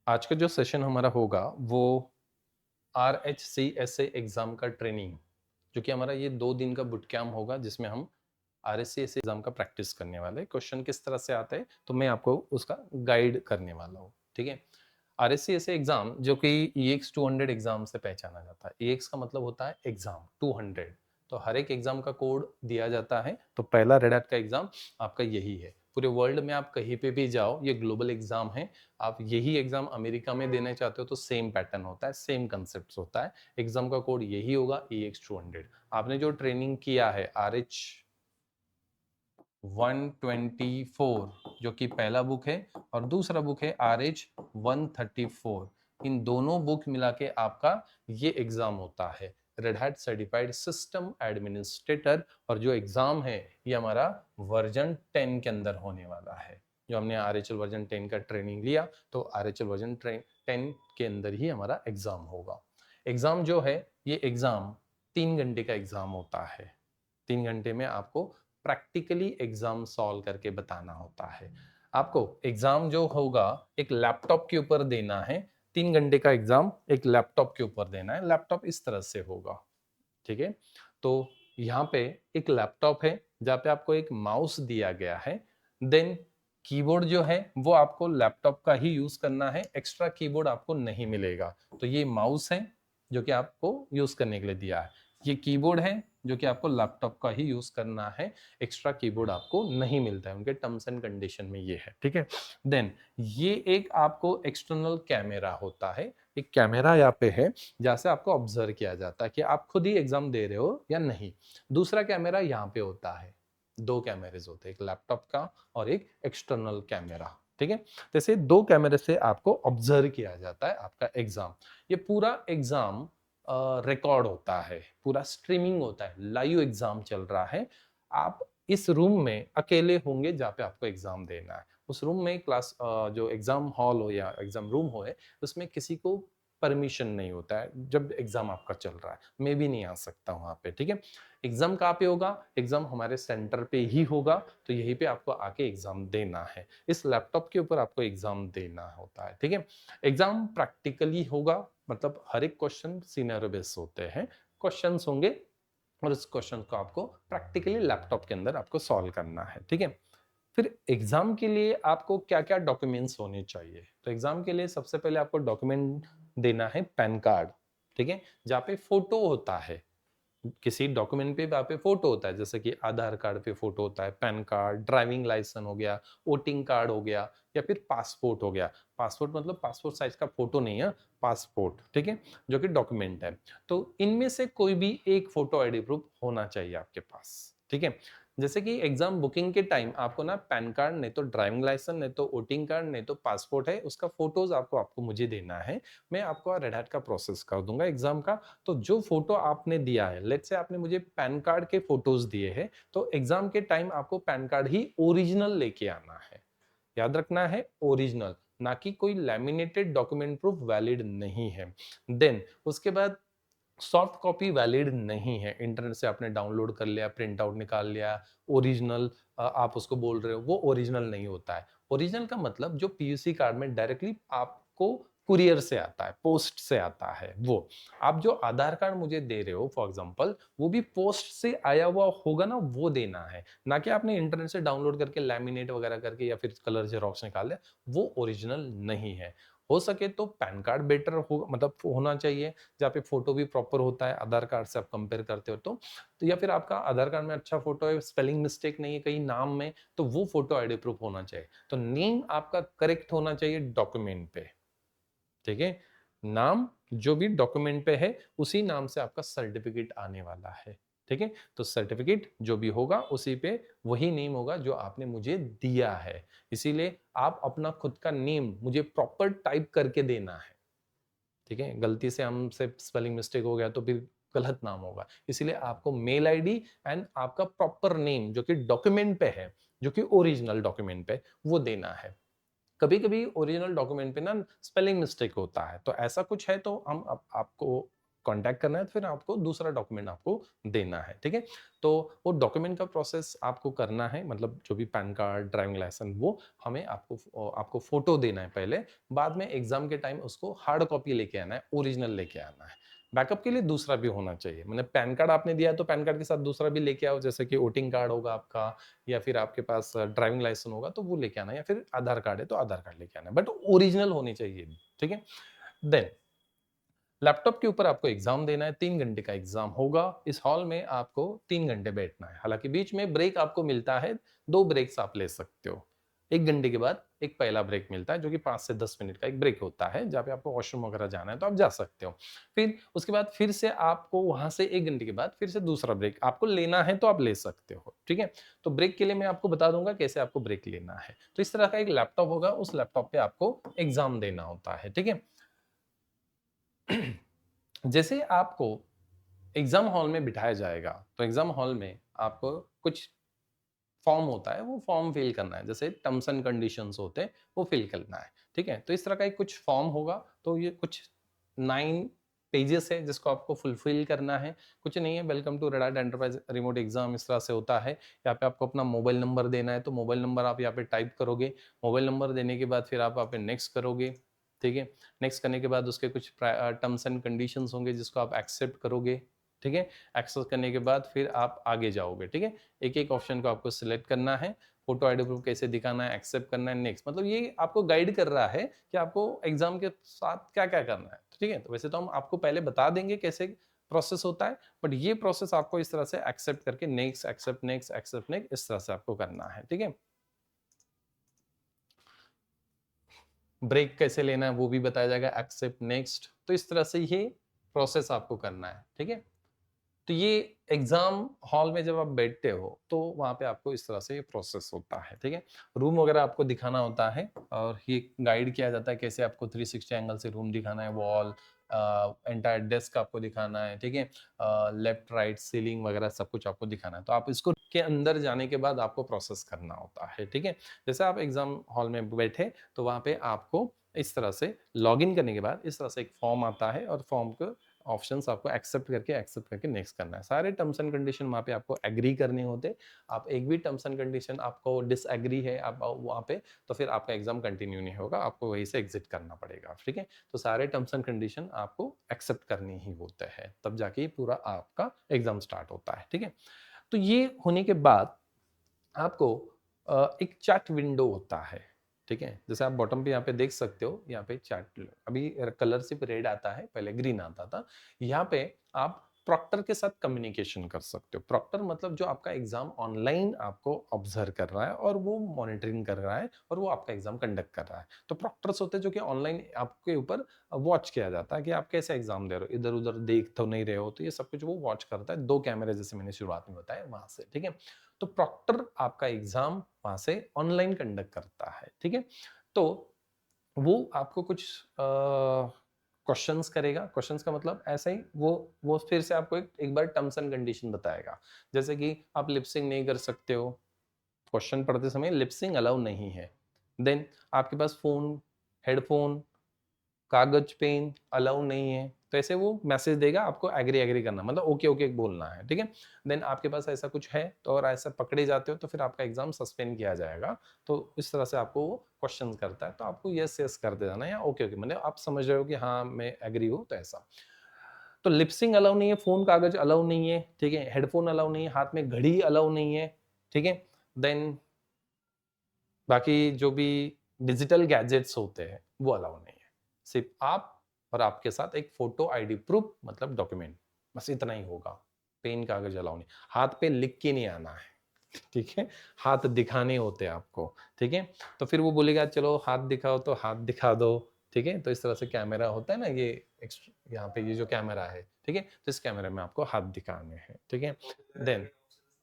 आज का जो सेशन हमारा होगा वो RHCSA एग्ज़ाम का ट्रेनिंग, जो कि हमारा ये 2 दिन का बूट कैम्प होगा जिसमें हम RHCSA एग्ज़ाम का प्रैक्टिस करने वाले हैं। क्वेश्चन किस तरह से आता है तो मैं आपको उसका गाइड करने वाला हूँ, ठीक है? RHCSA एग्ज़ाम जो कि EX 200 एग्ज़ाम से पहचाना जाता है। EX का मतलब होता है एग्ज़ाम 200, तो हर एक एग्ज़ाम का कोड दिया जाता है। तो पहला रेड हैट का एग्ज़ाम आपका यही है। पूरे वर्ल्ड में आप कहीं पे भी जाओ, ये ग्लोबल एग्ज़ाम है। आप यही एग्ज़ाम अमेरिका में देना चाहते हो तो सेम पैटर्न होता है, सेम कंसेप्ट होता है। एग्ज़ाम का कोड यही होगा EX 200। आपने जो ट्रेनिंग किया है RH 124 जो कि पहला बुक है और दूसरा बुक है RH 134, इन दोनों बुक मिला के आपका ये एग्जाम होता है red hat certified system administrator. और जो एग्जाम है ये हमारा वर्जन 10 के अंदर होने वाला है। जो हमने RHL वर्जन 10 का ट्रेनिंग लिया तो RHL वर्जन 10 के अंदर ही हमारा एग्जाम होगा। एग्जाम जो है ये एग्जाम 3 घंटे का एग्जाम होता है। 3 घंटे में आपको प्रैक्टिकली एग्जाम सॉल्व करके बताना होता है। आपको एग्जाम जो होगा एक लैपटॉप के ऊपर देना है। 3 घंटे का एग्जाम एक लैपटॉप के ऊपर देना है। लैपटॉप इस तरह से होगा, ठीक है? तो यहाँ पे एक लैपटॉप है जहाँ पे आपको एक माउस दिया गया है। देन कीबोर्ड जो है वो आपको लैपटॉप का ही यूज करना है, एक्स्ट्रा कीबोर्ड आपको नहीं मिलेगा। तो ये माउस है जो कि आपको यूज करने के लिए दिया है। ये कीबोर्ड है जो कि आपको लैपटॉप का ही यूज करना है, एक्स्ट्रा कीबोर्ड आपको नहीं मिलता है, उनके टर्म्स एंड कंडीशन में ये है, ठीक है? देन ये एक आपको एक्सटर्नल कैमरा होता है। एक कैमरा यहाँ पे है जहाँ से आपको ऑब्जर्व किया जाता है कि आप खुद ही एग्जाम दे रहे हो या नहीं। दूसरा कैमरा यहाँ पे होता है। 2 कैमरेज होते हैं, एक लैपटॉप का और एक एक्सटर्नल कैमरा, ठीक है? जैसे 2 कैमरे से आपको ऑब्जर्व किया जाता है आपका एग्जाम। ये पूरा एग्जाम रिकॉर्ड होता है, पूरा स्ट्रीमिंग होता है, लाइव एग्जाम चल रहा है। आप इस रूम में अकेले होंगे जहाँ पे आपको एग्जाम देना है। उस रूम में क्लास जो एग्जाम हॉल हो या एग्जाम रूम हो है, उसमें किसी को परमिशन नहीं होता है जब एग्जाम आपका चल रहा है। मैं भी नहीं आ सकता वहां पे, ठीक है? एग्जाम कहाँ पे होगा? एग्जाम हमारे सेंटर पे ही होगा। तो यहीं पे आपको आके एग्जाम देना है। इस लैपटॉप के ऊपर आपको एग्जाम देना होता है, ठीक है? एग्जाम प्रैक्टिकली होगा, मतलब हर एक क्वेश्चन सिनेरियो बेस होते हैं। क्वेश्चंस होंगे और इस क्वेश्चन को आपको प्रैक्टिकली लैपटॉप के अंदर आपको सॉल्व करना है, ठीक है? फिर एग्जाम के लिए आपको क्या क्या डॉक्यूमेंट्स होने चाहिए? तो एग्जाम के लिए सबसे पहले आपको डॉक्यूमेंट देना है पैन कार्ड, ठीक है? जहाँ पे फोटो होता है, किसी डॉक्यूमेंट पे वहाँ पे फोटो होता है, जैसे कि आधार कार्ड पे फोटो होता है, पैन कार्ड, ड्राइविंग लाइसेंस हो गया, वोटिंग कार्ड हो गया या फिर पासपोर्ट हो गया। पासपोर्ट मतलब पासपोर्ट साइज का फोटो नहीं है, पासपोर्ट, ठीक है? जो कि डॉक्यूमेंट है। तो इनमें से कोई भी एक फोटो आईडी प्रूफ होना चाहिए आपके पास, ठीक है? जैसे कि एग्जाम बुकिंग के टाइम आपको ना पैन कार्ड नहीं तो ड्राइविंग लाइसेंस नहीं तो वोटिंग कार्ड नहीं तो पासपोर्ट है, उसका फोटोज आपको आपको मुझे देना है। मैं आपको रेड हैट का प्रोसेस कर दूंगा एग्जाम का। तो जो फोटो आपने दिया है, लेट्स से आपने मुझे पैन कार्ड के फोटोज दिए हैं, तो एग्जाम के टाइम आपको पैन कार्ड ही ओरिजिनल लेके आना है। याद रखना है ओरिजिनल, ना कि कोई लैमिनेटेड डॉक्यूमेंट प्रूफ वैलिड नहीं है। देन उसके बाद सॉफ्ट कॉपी वैलिड नहीं है। इंटरनेट से आपने डाउनलोड कर लिया, प्रिंट आउट निकाल लिया, ओरिजिनल आप उसको बोल रहे हो, वो ओरिजिनल नहीं होता है। ओरिजिनल का मतलब जो पीयूसी कार्ड में डायरेक्टली आपको कुरियर से आता है, पोस्ट से आता है वो। आप जो आधार कार्ड मुझे दे रहे हो फॉर एग्जांपल, वो भी पोस्ट से आया हुआ होगा ना, वो देना है। ना कि आपने इंटरनेट से डाउनलोड करके लैमिनेट वगैरह करके या फिर कलर जेरॉक्स निकाल लिया, वो ओरिजिनल नहीं है। हो सके तो पैन कार्ड बेटर हो, मतलब होना चाहिए, जहाँ पे फोटो भी प्रॉपर होता है, आधार कार्ड से आप कंपेयर करते हो तो या फिर आपका आधार कार्ड में अच्छा फोटो है, स्पेलिंग मिस्टेक नहीं है कहीं नाम में, तो वो फोटो आईडी प्रूफ होना चाहिए। तो नेम आपका करेक्ट होना चाहिए डॉक्यूमेंट पे, ठीक है? नाम जो भी डॉक्यूमेंट पे है उसी नाम से आपका सर्टिफिकेट आने वाला है, ठीक है? तो सर्टिफिकेट जो भी होगा उसी पे वही नेम होगा जो आपने मुझे दिया है। इसीलिए आप अपना खुद का नेम मुझे प्रॉपर टाइप करके देना है, ठीक है? गलती से हमसे स्पेलिंग मिस्टेक हो गया तो फिर गलत नाम होगा। इसीलिए आपको मेल आईडी एंड आपका प्रॉपर नेम जो कि डॉक्यूमेंट पे है, जो कि ओरिजिनल डॉक्यूमेंट पे, वो देना है। कभी कभी ओरिजिनल डॉक्यूमेंट पे ना स्पेलिंग मिस्टेक होता है, तो ऐसा कुछ है तो हम आपको कांटेक्ट करना है तो फिर आपको दूसरा डॉक्यूमेंट आपको देना है, ठीक है। तो वो डॉक्यूमेंट का प्रोसेस आपको करना है, मतलब जो भी पैन कार्ड, ड्राइविंग लाइसेंस, वो हमें आपको फोटो देना है पहले, बाद में एग्जाम के टाइम उसको हार्ड कॉपी लेके आना है, ओरिजिनल लेके आना है। बैकअप के लिए दूसरा भी होना चाहिए, मतलब पैन कार्ड आपने दिया है तो पैन कार्ड के साथ दूसरा भी लेके आओ, जैसे कि वोटिंग कार्ड होगा आपका, या फिर आपके पास ड्राइविंग लाइसेंस होगा तो वो लेके आना, या फिर आधार कार्ड है तो आधार कार्ड लेके आना, बट ओरिजिनल होनी चाहिए, ठीक है। देन लैपटॉप के ऊपर आपको एग्जाम देना है, 3 घंटे का एग्जाम होगा। इस हॉल में आपको 3 घंटे बैठना है, हालांकि बीच में ब्रेक आपको मिलता है, 2 ब्रेक्स आप ले सकते हो। 1 घंटे के बाद एक पहला ब्रेक मिलता है जो कि 5 से 10 मिनट का एक ब्रेक होता है, जहाँ पे आपको वॉशरूम वगैरह जाना है तो आप जा सकते हो। फिर उसके बाद फिर से आपको वहां से 1 घंटे के बाद फिर से दूसरा ब्रेक आपको लेना है तो आप ले सकते हो, ठीक है। तो ब्रेक के लिए मैं आपको बता दूंगा कैसे आपको ब्रेक लेना है। तो इस तरह का एक लैपटॉप होगा, उस लैपटॉप पे आपको एग्जाम देना होता है, ठीक है। जैसे आपको एग्जाम हॉल में बिठाया जाएगा तो एग्जाम हॉल में आपको कुछ फॉर्म होता है, वो फॉर्म फिल करना है, जैसे टर्म्स एंड कंडीशंस होते हैं वो फिल करना है, ठीक है। तो इस तरह का एक कुछ फॉर्म होगा, तो ये कुछ 9 पेजेस है जिसको आपको फुलफिल करना है। कुछ नहीं है, welcome to Red Hat Enterprise remote exam, इस तरह से होता है। यहाँ पे आपको अपना मोबाइल नंबर देना है, तो मोबाइल नंबर आप यहाँ पे टाइप करोगे। मोबाइल नंबर देने के बाद फिर आप यहाँ पे नेक्स्ट करोगे, ठीक है। नेक्स्ट करने के बाद उसके कुछ टर्म्स एंड कंडीशंस होंगे जिसको आप एक्सेप्ट करोगे, ठीक है। एक्सेप्ट करने के बाद फिर आप आगे जाओगे, ठीक है। एक एक ऑप्शन को आपको सिलेक्ट करना है, फोटो आईडी प्रूफ कैसे दिखाना है, एक्सेप्ट करना है, नेक्स्ट, मतलब ये आपको गाइड कर रहा है कि आपको एग्जाम के साथ क्या क्या करना है, ठीक है। तो वैसे तो हम आपको पहले बता देंगे कैसे प्रोसेस होता है, बट ये प्रोसेस आपको इस तरह से एक्सेप्ट करके next, accept next, accept next, इस तरह से आपको करना है, ठीक है। ब्रेक कैसे लेना है वो भी बताया जाएगा, एक्सेप्ट नेक्स्ट, तो इस तरह से ये प्रोसेस आपको करना है, ठीक है। तो ये एग्जाम हॉल में जब आप बैठते हो तो वहां पे आपको इस तरह से ये प्रोसेस होता है, ठीक है। रूम वगैरह आपको दिखाना होता है, और ये गाइड किया जाता है कैसे आपको 360 एंगल से रूम दिखाना है, वॉल, एंटायर डेस्क आपको दिखाना है, ठीक है। लेफ्ट राइट सीलिंग वगैरह सब कुछ आपको दिखाना है, तो आप इसको के अंदर जाने के बाद आपको प्रोसेस करना होता है, ठीक है। जैसे आप एग्जाम हॉल में बैठे तो वहां पे आपको इस तरह से लॉग इन करने के बाद इस तरह से एक फॉर्म आता है, और फॉर्म को ऑप्शंस आपको एक्सेप्ट करके नेक्स्ट करना है। सारे टर्म्स एंड कंडीशन वहाँ पे आपको एग्री करने होते। आप एक भी टर्म्स एंड कंडीशन आपको डिसएग्री है आप वहाँ पे, तो फिर आपका एग्जाम कंटिन्यू नहीं होगा, आपको वहीं से एग्जिट करना पड़ेगा, ठीक है। तो सारे टर्म्स एंड कंडीशन आपको एक्सेप्ट करने ही होते हैं, तब जाके पूरा आपका एग्जाम स्टार्ट होता है, ठीक है। तो ये होने के बाद आपको एक चैट विंडो होता है, ठीक है। जैसे आप बॉटम पे यहाँ पे देख सकते हो, यहाँ पे चैट, अभी कलर सिर्फ रेड आता है, पहले ग्रीन आता था। यहाँ पे आप प्रॉक्टर के साथ कम्युनिकेशन कर सकते हो। प्रॉक्टर मतलब जो आपका एग्जाम ऑनलाइन आपको ऑब्जर्व कर रहा है और वो मॉनिटरिंग कर रहा है और वो आपका एग्जाम कंडक्ट कर रहा है। तो प्रॉक्टर्स होते हैं जो कि ऑनलाइन आपके ऊपर वॉच किया जाता है कि आप कैसे एग्जाम दे रहे हो, इधर उधर देख तो नहीं रहे हो, तो ये सब कुछ वो वॉच करता है। 2 कैमरे जैसे मैंने शुरुआत में बताया वहां से, ठीक है। तो प्रॉक्टर आपका एग्जाम वहां से ऑनलाइन कंडक्ट करता है, ठीक है। तो वो आपको कुछ क्वेश्चंस करेगा। क्वेश्चंस का मतलब ऐसा ही वो फिर से आपको एक बार टर्म्स एंड कंडीशन बताएगा, जैसे कि आप लिपसिंग नहीं कर सकते हो, क्वेश्चन पढ़ते समय लिपसिंग अलाउ नहीं है। देन आपके पास फोन, हेडफोन, कागज पेन अलाउ नहीं है, तो ऐसे वो मैसेज देगा, आपको एग्री एग्री करना, मतलब ओके ओके बोलना है, ठीक है। देन आपके पास ऐसा कुछ है तो, और ऐसा पकड़े जाते हो तो फिर आपका एग्जाम सस्पेंड किया जाएगा। तो इस तरह से आपको वो क्वेश्चन करता है, तो आपको यस यस करते जाना या ओके ओके, मतलब आप समझ रहे हो कि हाँ मैं एग्री हूँ, तो ऐसा। तो लिपसिंग अलाउ नहीं है, फोन कागज अलाउ नहीं है, ठीक है। हेडफोन अलाउ नहीं है, हाथ में घड़ी अलाउ नहीं है, ठीक है। देन बाकी जो भी डिजिटल गैजेट्स होते हैं वो अलाउ नहीं है। सिर्फ आप और आपके साथ एक फोटो आईडी प्रूफ, मतलब डॉक्यूमेंट, बस इतना ही होगा। पेन कागज अलाउ नहीं, हाथ पे लिख के नहीं आना है, ठीक है। हाथ दिखाने होते हैं आपको, ठीक है। तो फिर वो बोलेगा चलो हाथ दिखाओ, तो हाथ दिखा दो, ठीक है। तो इस तरह से कैमरा होता है ना, ये यहाँ पे ये जो कैमरा है, ठीक है, तो इस कैमरे में आपको हाथ दिखाने हैं, ठीक है। देन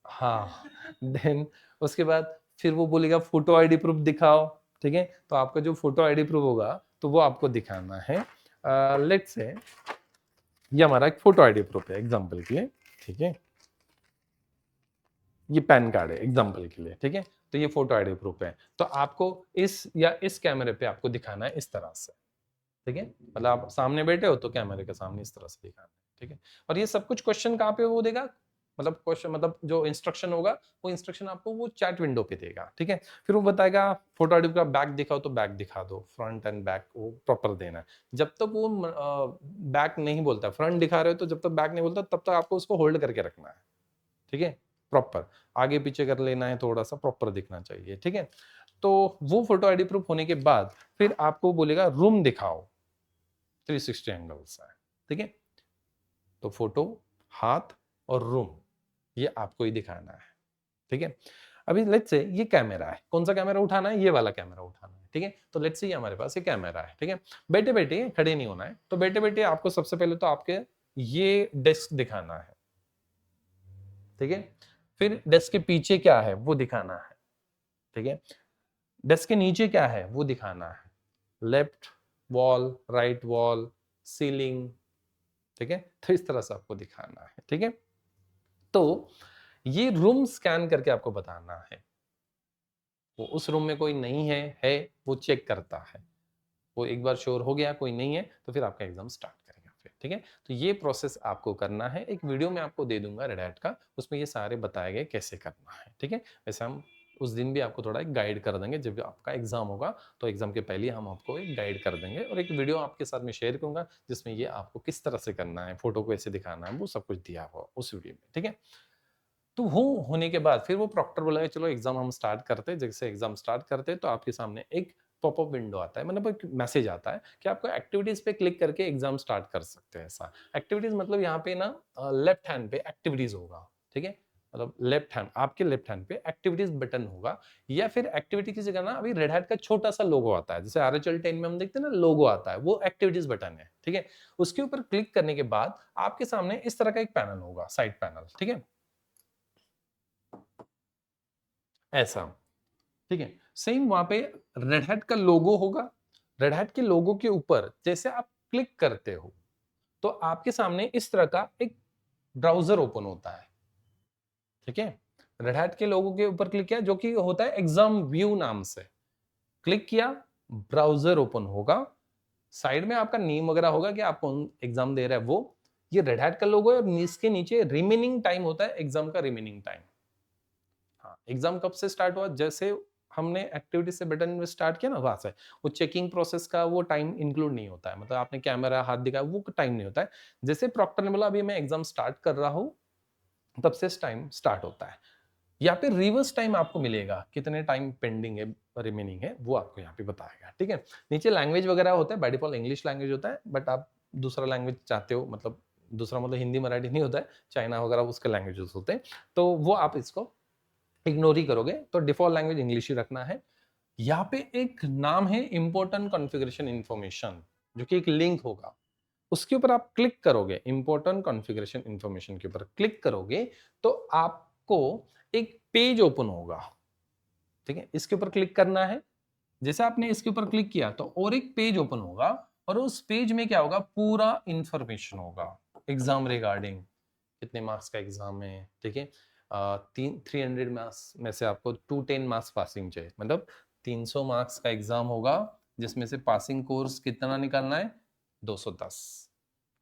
हाँ, देन उसके बाद फिर वो बोलेगा फोटो आईडी प्रूफ दिखाओ, ठीक है। तो आपका जो फोटो आईडी प्रूफ होगा तो वो आपको दिखाना है। लेट्स से ये हमारा एक फोटो आईडी प्रूफ है एग्जांपल के लिए, ठीक है। ये पैन कार्ड है एग्जांपल के लिए, ठीक है। तो ये फोटो आईडी प्रूफ है, तो आपको इस कैमरे पे आपको दिखाना है इस तरह से, ठीक है। मतलब आप सामने बैठे हो तो कैमरे के सामने इस तरह से दिखाना है। ठीक है। और ये सब कुछ क्वेश्चन कहाँ पे वो देगा, मतलब क्वेश्चन मतलब जो इंस्ट्रक्शन होगा वो इंस्ट्रक्शन आपको वो चैट विंडो पे देगा। ठीक है। फिर वो बताएगा फोटो आईडी का बैक दिखाओ तो बैक दिखा दो, फ्रंट एंड बैक वो प्रॉपर देना है। जब तक वो बैक नहीं बोलता, फ्रंट दिखा रहे हो तो जब तक बैक नहीं बोलता तब तक आपको उसको होल्ड करके रखना है। ठीक है। प्रॉपर आगे पीछे कर लेना है, थोड़ा सा प्रॉपर दिखना चाहिए। ठीक है। तो वो फोटो आईडी प्रूफ होने के बाद फिर आपको बोलेगा रूम दिखाओ 360 एंगल से। ठीक है। तो फोटो, हाथ और रूम ये आपको ही दिखाना है। ठीक है। अभी लेट्स से ये कैमरा है, कौन सा कैमरा उठाना है, ये वाला कैमरा उठाना है। ठीक है। तो लेट्स से हमारे पास ये कैमरा है। ठीक है। बैठे बैठे खड़े नहीं होना है, तो बैठे बैठे आपको सबसे पहले तो आपके ये डेस्क दिखाना है। ठीक है। फिर डेस्क के पीछे क्या है वो दिखाना है। ठीक है। डेस्क के नीचे क्या है वो दिखाना है, left wall, right wall, ceiling. ठीक है। तो इस तरह से आपको दिखाना है। ठीक है। तो ये रूम स्कैन करके आपको बताना है। वो उस रूम में कोई नहीं है वो चेक करता है। वो एक बार श्योर हो गया कोई नहीं है तो फिर आपका एग्जाम स्टार्ट करेगा फिर। ठीक है। तो ये प्रोसेस आपको करना है, एक वीडियो में आपको दे दूंगा रेड हैट का, उसमें ये सारे बताए गए कैसे करना है। ठीक है। वैसे हम उस दिन भी आपको थोड़ा एक गाइड कर देंगे, जब आपका एग्जाम होगा तो एग्जाम के पहले हम आपको एक गाइड कर देंगे और एक वीडियो आपके साथ में शेयर करूंगा जिसमें ये आपको किस तरह से करना है, फोटो को ऐसे दिखाना है, वो सब कुछ दिया हुआ उस वीडियो में। ठीक है। तो वो होने के बाद फिर वो प्रॉक्टर बोला चलो एग्जाम हम स्टार्ट करते हैं। जैसे एग्जाम स्टार्ट करते हैं तो आपके सामने एक पॉपअप विंडो आता है, मतलब एक मैसेज आता है कि आपको एक्टिविटीज पे क्लिक करके एग्जाम स्टार्ट कर सकते हैं। ऐसा एक्टिविटीज मतलब यहाँ पे ना लेफ्ट हैंड पे एक्टिविटीज होगा। ठीक है। मतलब लेफ्ट हैंड, आपके लेफ्ट हैंड पे एक्टिविटीज बटन होगा, या फिर एक्टिविटी की जगह ना अभी रेड हैट का छोटा सा लोगो आता है, जैसे आरएचएल 10 में हम देखते हैं ना लोगो आता है, वो एक्टिविटीज बटन है। ठीक है। उसके ऊपर क्लिक करने के बाद आपके सामने इस तरह का एक पैनल होगा, साइड पैनल। ठीक है। ऐसा। ठीक है। सेम वहां पे रेड हैट का लोगो होगा। रेड हैट के लोगो के ऊपर जैसे आप क्लिक करते हो तो आपके सामने इस तरह का एक ब्राउजर ओपन होता है। ठीक है। रेड हैट के लोगो के ऊपर क्लिक किया जो कि होता है एग्जाम व्यू नाम से, क्लिक किया, ब्राउजर ओपन होगा, साइड में आपका नेम वगैरह होगा कि आप कौन एग्जाम दे रहे हैं वो, ये रेड हैट का लोगो है और इसके नीचे रिमेनिंग टाइम होता है एग्जाम का रिमेनिंग टाइम। हाँ, एग्जाम कब से स्टार्ट हुआ, जैसे हमने एक्टिविटी से बटन में स्टार्ट किया ना वहां से, वो चेकिंग प्रोसेस का वो टाइम इंक्लूड नहीं होता है, मतलब आपने कैमरा हाथ दिखाया वो टाइम नहीं होता है। जैसे प्रॉक्टर ने बोला अभी मैं एग्जाम स्टार्ट कर रहा हूँ तब से टाइम स्टार्ट होता है। यहाँ पे रिवर्स टाइम आपको मिलेगा, कितने टाइम पेंडिंग है, रिमेनिंग है, वो आपको यहाँ पे बताएगा। ठीक है। नीचे लैंग्वेज वगैरह होता है, बाय डिफॉल्ट इंग्लिश लैंग्वेज होता है, बट आप दूसरा लैंग्वेज चाहते हो, मतलब दूसरा मतलब हिंदी मराठी नहीं होता है, चाइना वगैरह उसके लैंग्वेजेस होते हैं, तो वो आप इसको इग्नोर ही करोगे, तो डिफॉल्ट लैंग्वेज इंग्लिश ही रखना है। यहाँ पे एक नाम है इंपॉर्टेंट कॉन्फ़िगरेशन इंफॉर्मेशन, जो कि एक लिंक होगा, उसके ऊपर आप क्लिक करोगे, इंपॉर्टेंट कॉन्फ़िगरेशन इंफॉर्मेशन के ऊपर क्लिक करोगे तो आपको एक पेज ओपन होगा। ठीक है। इसके ऊपर क्लिक करना है, जैसे आपने इसके ऊपर क्लिक किया तो और एक पेज ओपन होगा, और उस पेज में क्या होगा, पूरा इंफॉर्मेशन होगा एग्जाम रिगार्डिंग, कितने मार्क्स का एग्जाम है। ठीक है। 300 मार्क्स में से आपको 210 मार्क्स पासिंग चाहिए, मतलब 300 मार्क्स का एग्जाम होगा जिसमें से पासिंग कोर्स कितना निकालना है, 210।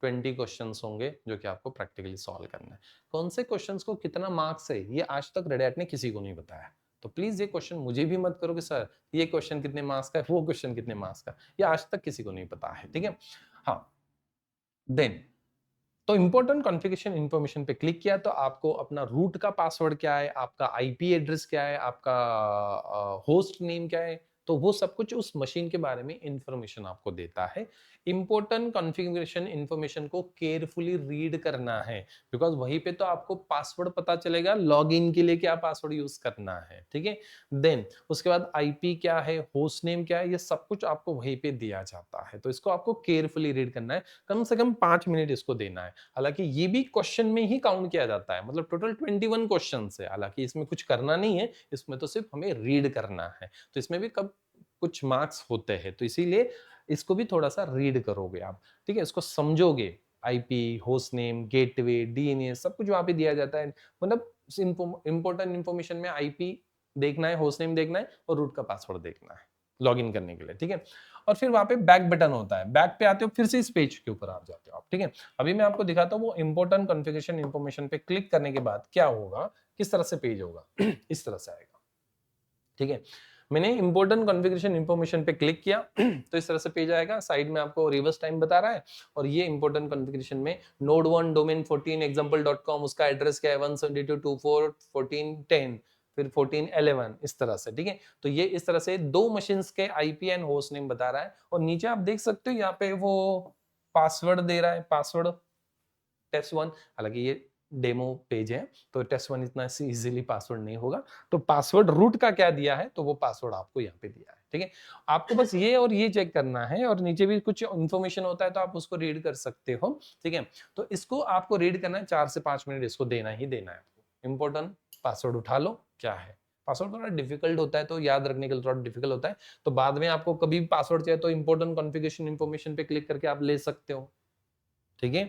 20 क्वेश्चंस होंगे जो कि आपको प्रैक्टिकली सॉल्व करना है। कौन से क्वेश्चंस को कितना मार्क्स है ये आज तक रेड हैट ने किसी को नहीं बताया, तो प्लीज ये क्वेश्चन मुझे भी मत करो कि सर ये क्वेश्चन कितने मार्क्स का है, वो क्वेश्चन कितने मार्क्स का, ये आज तक किसी को नहीं पता है। ठीक है। हाँ। देन तो इंपॉर्टेंट कॉन्फ़िगरेशन इंफॉर्मेशन पे क्लिक किया तो आपको अपना रूट का पासवर्ड क्या है, आपका आईपी एड्रेस क्या है, आपका होस्ट नेम क्या है, तो वो सब कुछ उस मशीन के बारे में इंफॉर्मेशन आपको देता है। इंपॉर्टेंट कॉन्फ़िगरेशन इंफॉर्मेशन को केयरफुली रीड करना है, बिकॉज वहीं पे तो आपको पासवर्ड पता चलेगा, लॉगिन के लिए क्या पासवर्ड यूज करना है। ठीक है। देन उसके बाद आईपी क्या है, होस्ट नेम क्या है, ये सब कुछ आपको वहीं पे दिया जाता है, तो इसको आपको केयरफुली रीड करना है, कम से कम 5 मिनट इसको देना है। हालांकि ये भी क्वेश्चन में ही काउंट किया जाता है, मतलब टोटल 21 क्वेश्चन है, हालांकि इसमें कुछ करना नहीं है, इसमें तो सिर्फ हमें रीड करना है, तो इसमें भी कब कुछ मार्क्स होते हैं, तो इसीलिए इसको भी थोड़ा सा रीड करोगे आप। ठीक है। इसको समझोगे, IP, host name, gateway, DNS सब कुछ वहां पे दिया जाता है, मतलब इंपॉर्टेंट इंफॉर्मेशन में आईपी देखना है, होस्ट नेम देखना है और रूट का पासवर्ड देखना है। लॉग इन करने के लिए, ठीक है। और फिर वहां पे बैक बटन होता है, बैक पे आते हो, फिर से इस पेज के ऊपर आ जाते हो आप, ठीक है। अभी मैं आपको दिखाता हूँ वो इंपॉर्टेंट कॉन्फ़िगरेशन इंफॉर्मेशन पे क्लिक करने के बाद क्या होगा, किस तरह से पेज होगा। इस तरह से आएगा, ठीक है। मैंने इंपॉर्टेंट कॉन्फ़िगरेशन इंफॉर्मेशन पे क्लिक किया तो इस तरह से पेज आएगा। साइड में आपको रिवर्स टाइम बता रहा है और ये इंपॉर्टेंट कॉन्फ़िगरेशन में नोड 1 डोमेन 14 example.com, उसका एड्रेस क्या है 172.24.14.10, फिर 14.11, इस तरह से, ठीक है। तो ये इस तरह से दो मशीन्स के आईपी एंड होस्ट नेम बता रहा है और नीचे आप देख सकते हो यहाँ पे वो पासवर्ड दे रहा है, पासवर्ड टेस्ट1। हालांकि ये डेमो पेज है तो टेस्ट1 इतना इजीली पासवर्ड नहीं होगा। तो पासवर्ड रूट का क्या दिया है, तो वो पासवर्ड आपको यहाँ पे दिया है, ठीक है। आपको बस ये और ये चेक करना है और नीचे भी कुछ इंफॉर्मेशन होता है तो आप उसको रीड कर सकते हो, ठीक है। तो इसको आपको रीड करना है, 4 से 5 मिनट इसको देना ही देना है। इंपॉर्टेंट पासवर्ड उठा लो, क्या है पासवर्ड थोड़ा डिफिकल्ट होता है तो याद रखने के लिए थोड़ा डिफिकल्ट होता है, तो बाद में आपको कभी पासवर्ड चाहिए तो इंपॉर्टेंट कॉन्फ़िगरेशन इंफॉर्मेशन पे क्लिक करके आप ले सकते हो, ठीक है।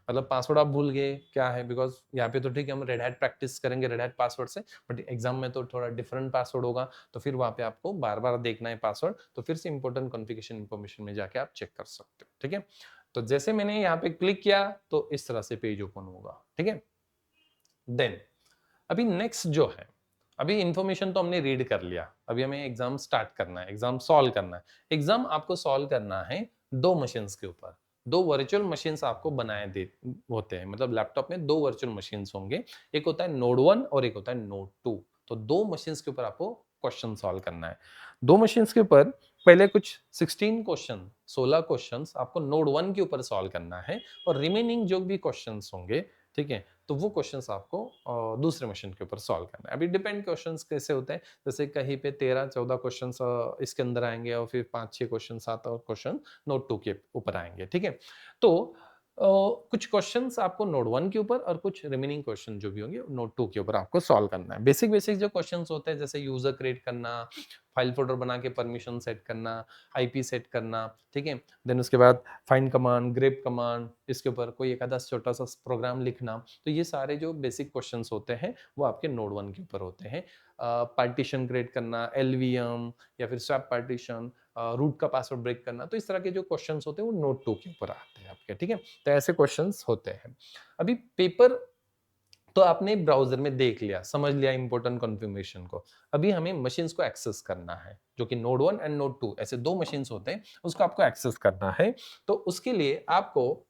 मतलब पासवर्ड आप भूल गए क्या है, बिकॉज यहाँ पे तो ठीक है हम रेड हैट प्रैक्टिस करेंगे रेड हैट पासवर्ड से, बट एग्जाम में तो थोड़ा डिफरेंट पासवर्ड होगा, तो फिर वहां पे आपको बार बार देखना है पासवर्ड, तो फिर से इंपॉर्टेंट कॉन्फ़िगरेशन इंफॉर्मेशन में जाके आप चेक कर सकते हो, ठीक है। तो जैसे मैंने यहाँ पे क्लिक किया तो इस तरह से पेज ओपन होगा, ठीक है। देन अभी नेक्स्ट जो है, अभी इंफॉर्मेशन तो हमने रीड कर लिया, अभी हमें एग्जाम स्टार्ट करना है, एग्जाम सॉल्व करना है। एग्जाम आपको सॉल्व करना है दो मशीन्स के ऊपर, दो वर्चुअल मशीन्स आपको बनाए दे होते हैं, मतलब लैपटॉप में दो वर्चुअल मशीन्स होंगे, एक होता है नोड 1 और एक होता है नोड 2। तो दो मशीन्स के ऊपर आपको क्वेश्चन सॉल्व करना है। दो मशीन्स के ऊपर पहले कुछ 16 क्वेश्चन, 16 क्वेश्चंस आपको नोड 1 के ऊपर सॉल्व करना है और रिमेनिंग जो भी क्वेश्चंस होंगे, ठीक है, तो वो क्वेश्चंस आपको दूसरे मशीन के ऊपर सॉल्व करना है। अभी डिपेंड क्वेश्चंस कैसे होते हैं, जैसे कहीं पे 13-14 क्वेश्चंस इसके अंदर आएंगे और फिर 5-6 क्वेश्चन 7 और क्वेश्चन नोट 2 के ऊपर आएंगे, ठीक है। तो कुछ क्वेश्चंस आपको नोड 1 के ऊपर और कुछ रिमेनिंग क्वेश्चन जो भी होंगे नोड 2 के ऊपर आपको सॉल्व करना है। बेसिक बेसिक जो क्वेश्चंस होते हैं जैसे यूजर क्रिएट करना, फाइल फोल्डर बना के परमिशन सेट करना, आईपी सेट करना, ठीक है। देन उसके बाद फाइंड कमांड, ग्रेप कमांड, इसके ऊपर कोई एक आधा छोटा सा प्रोग्राम लिखना, तो ये सारे जो बेसिक क्वेश्चंस होते हैं वो आपके नोड 1 के ऊपर होते हैं। पार्टीशन क्रिएट करना, एलवीएम या फिर स्वैप पार्टीशन, रूट का पासवर्ड ब्रेक करना, तो इस तरह के जो क्वेश्चंस होते हैं वो नोड 2 के ऊपर आते हैं आपके, ठीक है। तो ऐसे क्वेश्चंस होते हैं। अभी पेपर तो आपने ब्राउजर में देख लिया, समझ लिया इंपॉर्टेंट कॉन्फ़िगरेशन को। अभी हमें मशीन्स को एक्सेस करना है, जो कि नोड 1 एंड नोड 2 ऐसे दो मशीन्स होते हैं, उसको आपको एक्सेस करना है। तो उसके लिए आपको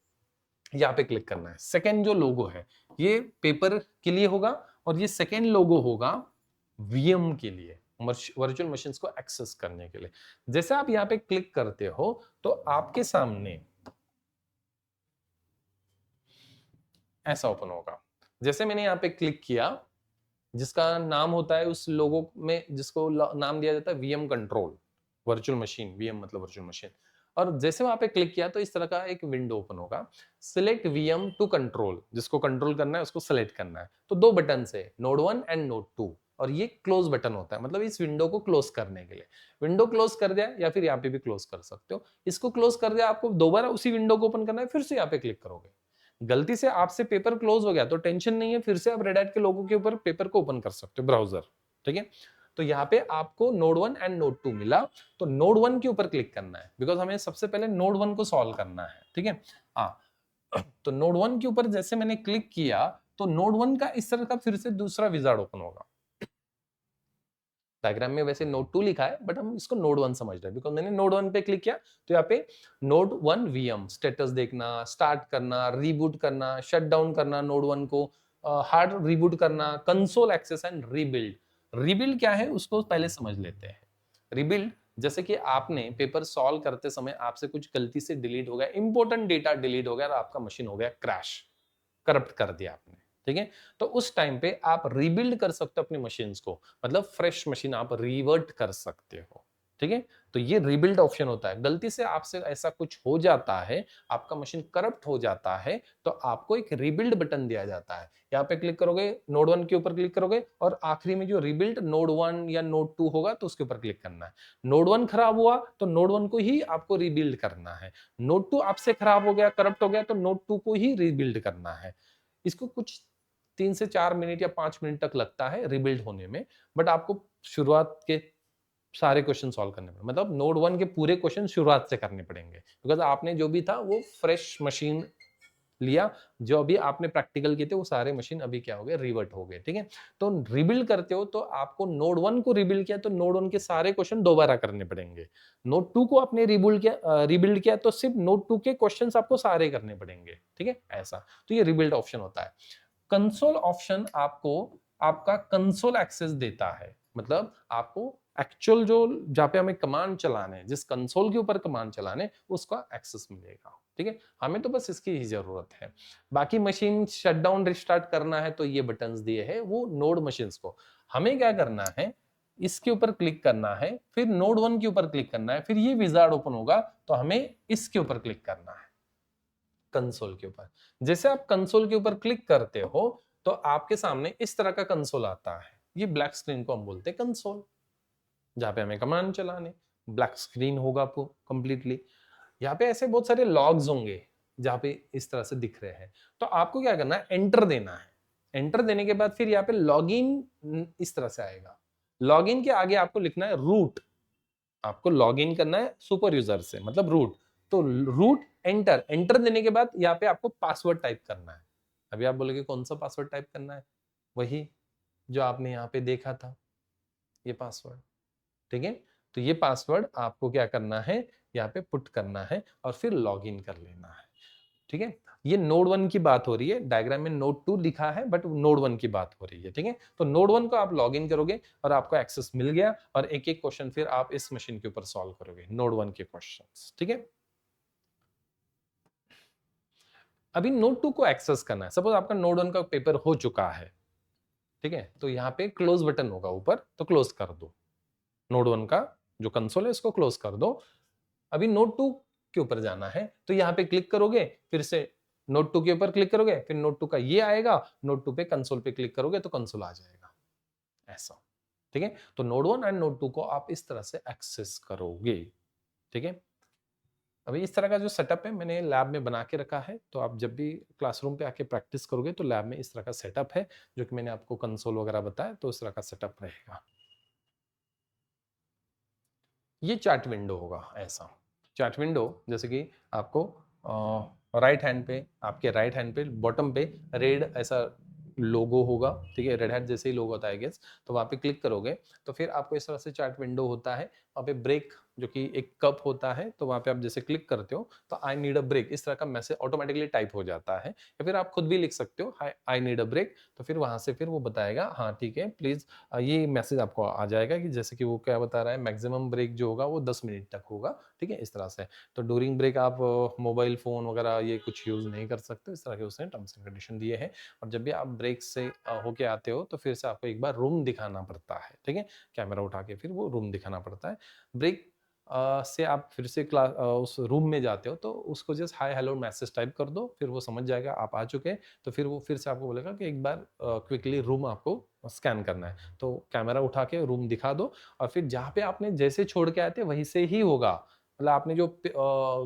यहाँ पे क्लिक करना है। सेकेंड जो लोगो है ये पेपर के लिए होगा और ये सेकेंड लोगो होगा वीएम के लिए, वर्चुअल मशीन्स को एक्सेस करने के लिए। जैसे आप यहाँ पे क्लिक करते हो तो आपके सामने ऐसा ओपन होगा। जैसे मैंने यहाँ पे क्लिक किया, जिसका नाम होता है उस लोगो में, जिसको नाम दिया जाता है VM control, virtual machine, VM मतलब वर्चुअल मशीन। और जैसे वहां पे क्लिक किया तो इस तरह का एक विंडो ओपन होगा। सिलेक्ट वीएम टू कंट्रोल, जिसको कंट्रोल करना है उसको सिलेक्ट करना है। तो दो बटन है, नोड 1 एंड नोड 2, और ये क्लोज बटन होता है, मतलब इस विंडो को क्लोज करने के लिए। विंडो क्लोज कर दिया या फिर यहाँ पे भी क्लोज कर सकते हो। इसको क्लोज कर दिया, आपको दोबारा उसी विंडो को ओपन करना है, फिर से यहाँ पे क्लिक करोगे। गलती से आपसे पेपर क्लोज हो गया तो टेंशन नहीं है, फिर से आप रेड हैट के लोगों के ऊपर पेपर को ओपन कर सकते हो ब्राउजर, ठीक है। तो यहाँ पे आपको नोड 1 एंड नोड 2 मिला, तो नोड 1 के ऊपर क्लिक करना है, बिकॉज हमें सबसे पहले नोड 1 को सॉल्व करना है, ठीक है। हाँ, तो नोड 1 के ऊपर जैसे मैंने क्लिक किया तो नोड 1 का इस तरह का फिर से दूसरा विजार्ड ओपन होगा। डायग्राम में वैसे नोड 2 लिखा है बट हम इसको नोड 1 समझ रहे हैं, बिकॉज मैंने नोड 1 पे क्लिक किया तो यहाँ पे नोड 1 वीएम स्टेटस देखना, स्टार्ट करना, रीबूट करना, शट डाउन करना नोड 1 को, हार्ड रीबूट करना, console access and rebuild. Rebuild क्या है उसको पहले समझ लेते हैं। रीबिल्ड जैसे कि आपने पेपर सॉल्व करते समय आपसे कुछ गलती से डिलीट हो गया, इंपॉर्टेंट डेटा डिलीट हो गया और आपका मशीन हो गया क्रैश, करप्ट कर दिया आपने, ठीक है। तो उस टाइम पे आप रीबिल्ड कर सकते हो अपनी मशीन्स को, मतलब फ्रेश मशीन आप रिवर्ट कर सकते हो, ठीक है। तो ये रीबिल्ड ऑप्शन होता है। गलती से आपसे ऐसा कुछ हो जाता है, आपका मशीन करप्ट हो जाता है, तो आपको एक रीबिल्ड बटन दिया जाता है। यहाँ पे क्लिक करोगे, नोड 1 के ऊपर क्लिक करोगे और आखिरी में जो रीबिल्ड नोड 1 या नोड 2 होगा तो उसके ऊपर क्लिक करना है। नोड 1 खराब हुआ तो नोड 1 को ही आपको रीबिल्ड करना है। नोड 2 आपसे खराब हो गया, करप्ट हो गया, तो नोड 2 को ही रीबिल्ड करना है। इसको कुछ 3 से 4 मिनट या 5 मिनट तक लगता है रिबिल्ड होने में, बट आपको शुरुआत के सारे क्वेश्चन सॉल्व करने पड़ेंगे, मतलब नोड 1 के पूरे क्वेश्चन शुरुआत से करने पड़ेंगे, बिकॉज आपने जो भी था वो फ्रेश मशीन लिया, जो अभी आपने प्रैक्टिकल किए थे वो सारे मशीन अभी क्या हो गए, रिवर्ट हो गए, ठीक है। तो रिबिल्ड करते हो तो आपको नोड 1 को रिबिल्ड किया तो नोड 1 के सारे क्वेश्चन दोबारा करने पड़ेंगे। नोड 2 को आपने रिबिल्ड किया तो सिर्फ नोड 2 के क्वेश्चंस आपको सारे करने पड़ेंगे, ठीक है, ऐसा। तो ये रिबिल्ड ऑप्शन होता है। कंसोल ऑप्शन आपको आपका कंसोल एक्सेस देता है, मतलब आपको एक्चुअल जो जहां पे हमें कमांड चलाने हैं, जिस कंसोल के ऊपर कमांड चलाने उसका एक्सेस मिलेगा, ठीक है। हमें तो बस इसकी ही जरूरत है। बाकी मशीन शटडाउन रिस्टार्ट करना है तो ये बटन्स दिए हैं वो नोड मशीन्स को। हमें क्या करना है, इसके ऊपर क्लिक करना है, फिर नोड 1 के ऊपर क्लिक करना है, फिर ये विजार्ड ओपन होगा तो हमें इसके ऊपर क्लिक करना है, कंसोल के ऊपर। जैसे आप कंसोल के ऊपर क्लिक करते हो तो आपके सामने इस तरह का कंसोल आता है। ये ब्लैक स्क्रीन को हम बोलते हैं कंसोल, जहां पे हमें कमांड चलाने, ब्लैक स्क्रीन होगा आपको कंप्लीटली। यहाँ पे ऐसे बहुत सारे लॉग्स होंगे जहां पे इस तरह से दिख रहे हैं। तो आपको क्या करना है, एंटर देना है। एंटर देने के बाद फिर यहाँ पे लॉगिन इस तरह से आएगा। लॉगिन के आगे आपको लिखना है रूट। आपको लॉगिन करना है सुपर यूजर से, मतलब रूट। तो रूट एंटर, एंटर देने के बाद यहाँ पे आपको पासवर्ड टाइप करना है। अभी आप बोलोगे कौन सा पासवर्ड टाइप करना है, वही जो आपने यहाँ पे देखा था, ये पासवर्ड, ठीक है। तो ये पासवर्ड आपको क्या करना है, यहाँ पे पुट करना है और फिर लॉगिन कर लेना है, ठीक है। ये नोड 1 की बात हो रही है, डायग्राम में नोड 2 लिखा है बट नोड 1 की बात हो रही है, ठीक है। तो नोड 1 को आप लॉगिन करोगे और आपको एक्सेस मिल गया और एक एक क्वेश्चन फिर आप इस मशीन के ऊपर सॉल्व करोगे, नोड 1 के क्वेश्चंस, ठीक है। अभी नोड 2 को एक्सेस करना है, सपोज आपका नोड 1 का पेपर हो चुका है, ठीक है। तो यहाँ पे क्लोज बटन होगा ऊपर, तो क्लोज कर दो। नोड 1 का जो कंसोल है इसको क्लोज कर दो। अभी नोड 2 के ऊपर जाना है तो यहाँ पे क्लिक करोगे, फिर से नोड 2 के ऊपर क्लिक करोगे, फिर नोड 2 का ये आएगा, नोड 2 पे कंसोल पे क्लिक करोगे तो कंसोल आ जाएगा, ऐसा, ठीक है। तो नोड 1 एंड नोड 2 को आप इस तरह से एक्सेस करोगे, ठीक है। अभी इस तरह का जो सेटअप है मैंने लैब में बना के रखा है, तो आप जब भी क्लासरूम पे आके प्रैक्टिस करोगे तो लैब में इस तरह का सेटअप है, जो कि मैंने आपको कंसोल वगैरह बताया, तो इस तरह का सेटअप रहेगा। ये चैट विंडो होगा, ऐसा चैट विंडो, जैसे कि आपको राइट हैंड पे, आपके राइट हैंड पे बॉटम पे रेड ऐसा लोगो होगा, ठीक है, रेड हैट जैसे ही लोगो होता है गेस। तो वहां पे क्लिक करोगे तो फिर आपको इस तरह से चैट विंडो होता है। वहाँ पे ब्रेक जो कि एक कप होता है, तो वहां पे आप जैसे क्लिक करते हो तो आई नीड अ ब्रेक इस तरह का मैसेज ऑटोमेटिकली टाइप हो जाता है, या फिर आप खुद भी लिख सकते हो हाय आई नीड अ ब्रेक। तो फिर वहां से फिर वो बताएगा हाँ ठीक है प्लीज, ये मैसेज आपको आ जाएगा कि जैसे कि वो क्या बता रहा है, मैक्सिमम ब्रेक जो होगा वो 10 मिनट तक होगा, ठीक है, इस तरह से। तो ड्यूरिंग ब्रेक आप मोबाइल फोन वगैरह ये कुछ यूज नहीं कर सकते, इस तरह के उसने टर्म्स एंड कंडीशन दिए हैं। और जब भी आप ब्रेक से होके आते हो तो फिर से आपको एक बार रूम दिखाना पड़ता है, ठीक है, कैमरा उठा के फिर वो रूम दिखाना पड़ता है। ब्रेक से आप फिर से उस रूम में जाते हो तो उसको just hi hello message type कर दो, फिर वो समझ जाएगा आप आ चुके हैं। तो फिर वो फिर से आपको बोलेगा कि एक बार क्विकली रूम आपको स्कैन करना है, तो कैमरा उठा के रूम दिखा दो और फिर जहाँ पे आपने जैसे छोड़ के आए थे वहीं से ही होगा। मतलब आपने जो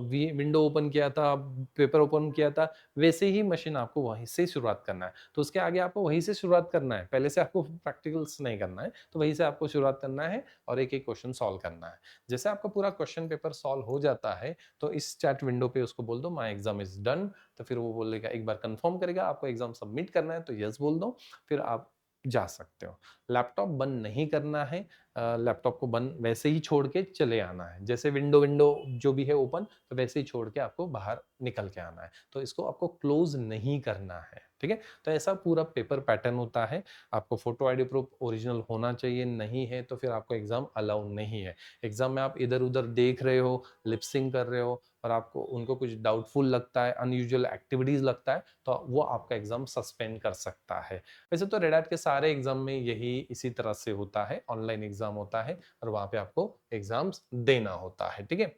विंडो ओपन किया था, पेपर ओपन किया था, वैसे ही मशीन आपको वहीं से शुरुआत करना है। तो उसके आगे आपको वहीं से शुरुआत करना है, पहले से आपको प्रैक्टिकल्स नहीं करना है, तो वहीं से आपको शुरुआत करना है और एक एक क्वेश्चन सॉल्व करना है। जैसे आपका पूरा क्वेश्चन पेपर सॉल्व हो जाता है तो इस चैट विंडो पे उसको बोल दो माय एग्जाम इज डन। तो फिर वो बोलेगा, एक बार कंफर्म करेगा आपको एग्जाम सबमिट करना है तो यस बोल दो, फिर आप जा सकते हो। लैपटॉप बंद नहीं करना है, लैपटॉप को बंद वैसे ही छोड़ के चले आना है, जैसे विंडो विंडो जो भी है ओपन तो वैसे ही छोड़ के आपको बाहर निकल के आना है, तो इसको आपको क्लोज नहीं करना है, ठीक है। तो ऐसा पूरा पेपर पैटर्न होता है। आपको फोटो आईडी प्रूफ ओरिजिनल होना चाहिए, नहीं है तो फिर आपको एग्जाम अलाउ नहीं है। एग्जाम में आप इधर उधर देख रहे हो, लिपसिंग कर रहे हो और आपको उनको कुछ डाउटफुल लगता है, अनयूजुअल एक्टिविटीज लगता है, तो वो आपका एग्जाम सस्पेंड कर सकता है। वैसे तो रेड हैट के सारे एग्जाम में यही इसी तरह से होता है, ऑनलाइन एग्जाम होता है और वहां पे आपको एग्जाम्स देना होता है, ठीक है।